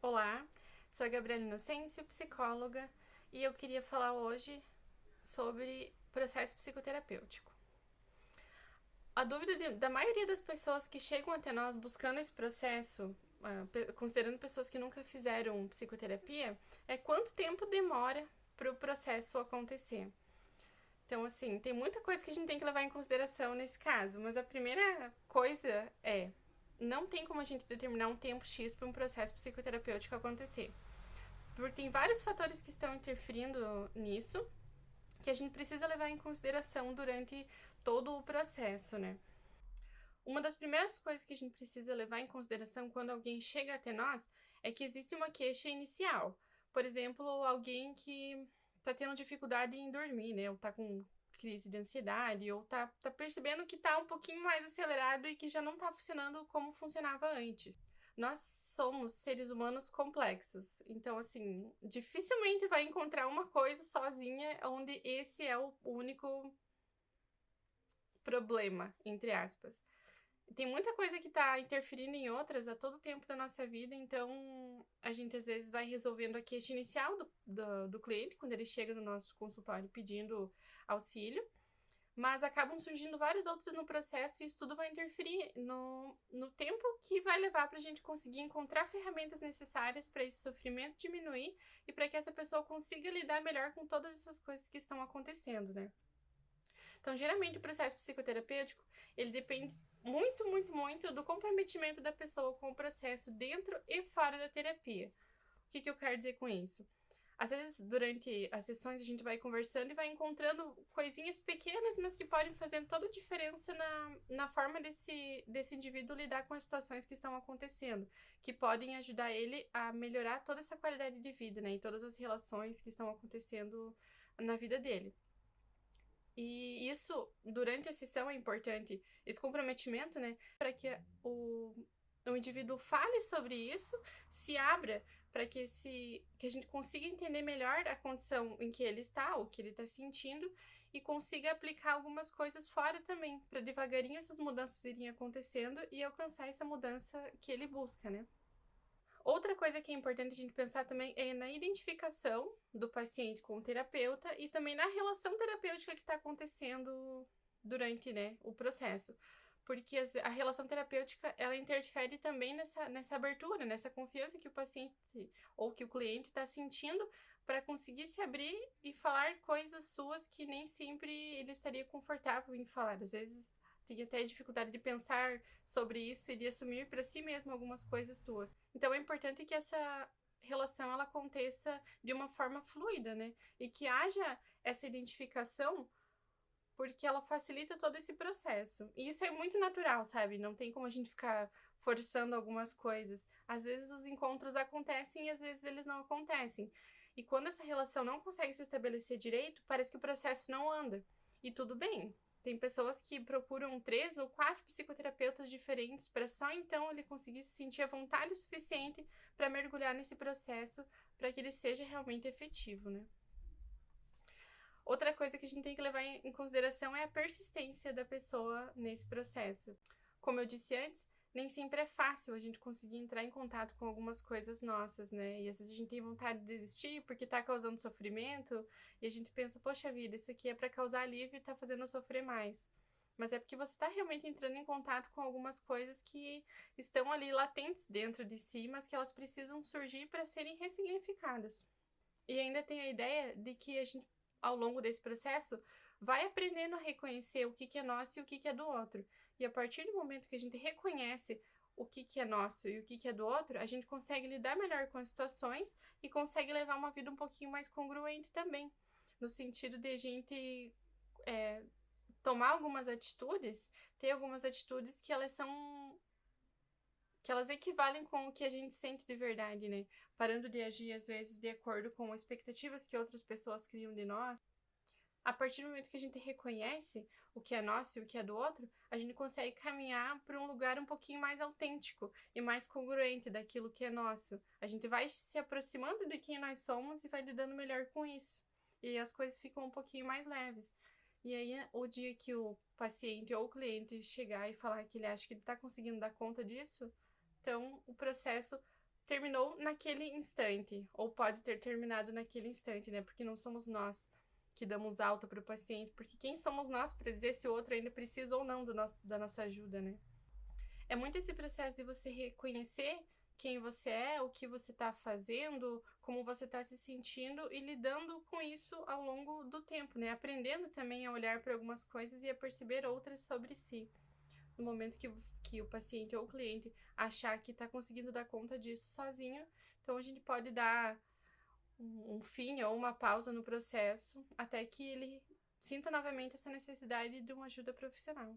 Olá, sou a Gabriela Inocêncio, psicóloga, e eu queria falar hoje sobre processo psicoterapêutico. A dúvida da maioria das pessoas que chegam até nós buscando esse processo, considerando pessoas que nunca fizeram psicoterapia, é quanto tempo demora para o processo acontecer. Então, assim, tem muita coisa que a gente tem que levar em consideração nesse caso, mas a primeira coisa é: não tem como a gente determinar um tempo X para um processo psicoterapêutico acontecer. Porque tem vários fatores que estão interferindo nisso, que a gente precisa levar em consideração durante todo o processo, né? Uma das primeiras coisas que a gente precisa levar em consideração quando alguém chega até nós é que existe uma queixa inicial. Por exemplo, alguém que tá tendo dificuldade em dormir, né? Ou tá com crise de ansiedade, ou tá percebendo que tá um pouquinho mais acelerado e que já não tá funcionando como funcionava antes. Nós somos seres humanos complexos, então, assim, dificilmente vai encontrar uma coisa sozinha onde esse é o único problema, entre aspas. Tem muita coisa que tá interferindo em outras a todo tempo da nossa vida, então a gente às vezes vai resolvendo a queixa inicial do cliente, quando ele chega no nosso consultório pedindo auxílio, mas acabam surgindo várias outras no processo e isso tudo vai interferir no tempo que vai levar para a gente conseguir encontrar ferramentas necessárias para esse sofrimento diminuir e para que essa pessoa consiga lidar melhor com todas essas coisas que estão acontecendo, né? Então, geralmente, o processo psicoterapêutico, ele depende muito, muito, muito do comprometimento da pessoa com o processo dentro e fora da terapia. O que eu quero dizer com isso? Às vezes, durante as sessões, a gente vai conversando e vai encontrando coisinhas pequenas, mas que podem fazer toda a diferença na forma desse indivíduo lidar com as situações que estão acontecendo, que podem ajudar ele a melhorar toda essa qualidade de vida, né? E todas as relações que estão acontecendo na vida dele. E isso, durante a sessão, é importante, esse comprometimento, né, para que o indivíduo fale sobre isso, se abra para que a gente consiga entender melhor a condição em que ele está, o que ele está sentindo, e consiga aplicar algumas coisas fora também, para devagarinho essas mudanças irem acontecendo e alcançar essa mudança que ele busca, né? Outra coisa que é importante a gente pensar também é na identificação do paciente com o terapeuta e também na relação terapêutica que está acontecendo durante, né, o processo. Porque a relação terapêutica, ela interfere também nessa abertura, nessa confiança que o paciente ou que o cliente está sentindo para conseguir se abrir e falar coisas suas que nem sempre ele estaria confortável em falar. Às vezes tem até dificuldade de pensar sobre isso e de assumir para si mesmo algumas coisas tuas. Então é importante que essa relação ela aconteça de uma forma fluida, né? E que haja essa identificação porque ela facilita todo esse processo. E isso é muito natural, sabe? Não tem como a gente ficar forçando algumas coisas. Às vezes os encontros acontecem e às vezes eles não acontecem. E quando essa relação não consegue se estabelecer direito, parece que o processo não anda. E tudo bem. Tem pessoas que procuram 3 ou 4 psicoterapeutas diferentes para só então ele conseguir se sentir à vontade o suficiente para mergulhar nesse processo para que ele seja realmente efetivo, né? Outra coisa que a gente tem que levar em consideração é a persistência da pessoa nesse processo. Como eu disse antes, nem sempre é fácil a gente conseguir entrar em contato com algumas coisas nossas, né? E às vezes a gente tem vontade de desistir porque tá causando sofrimento e a gente pensa, poxa vida, isso aqui é para causar alívio e tá fazendo eu sofrer mais. Mas é porque você está realmente entrando em contato com algumas coisas que estão ali latentes dentro de si, mas que elas precisam surgir para serem ressignificadas. E ainda tem a ideia de que a gente, ao longo desse processo, vai aprendendo a reconhecer o que é nosso e o que é do outro. E a partir do momento que a gente reconhece o que é nosso e o que é do outro, a gente consegue lidar melhor com as situações e consegue levar uma vida um pouquinho mais congruente também. No sentido de a gente é, tomar algumas atitudes, ter algumas atitudes que elas equivalem com o que a gente sente de verdade, né? Parando de agir, às vezes, de acordo com expectativas que outras pessoas criam de nós. A partir do momento que a gente reconhece o que é nosso e o que é do outro, a gente consegue caminhar para um lugar um pouquinho mais autêntico e mais congruente daquilo que é nosso. A gente vai se aproximando de quem nós somos e vai lidando melhor com isso. E as coisas ficam um pouquinho mais leves. E aí, o dia que o paciente ou o cliente chegar e falar que ele acha que ele está conseguindo dar conta disso, então o processo terminou naquele instante, ou pode ter terminado naquele instante, né? Porque não somos nós que damos alta para o paciente, porque quem somos nós para dizer se o outro ainda precisa ou não da nossa ajuda, né? É muito esse processo de você reconhecer quem você é, o que você está fazendo, como você está se sentindo e lidando com isso ao longo do tempo, né? Aprendendo também a olhar para algumas coisas e a perceber outras sobre si. No momento que o paciente ou o cliente achar que está conseguindo dar conta disso sozinho, então a gente pode dar um fim ou uma pausa no processo até que ele sinta novamente essa necessidade de uma ajuda profissional.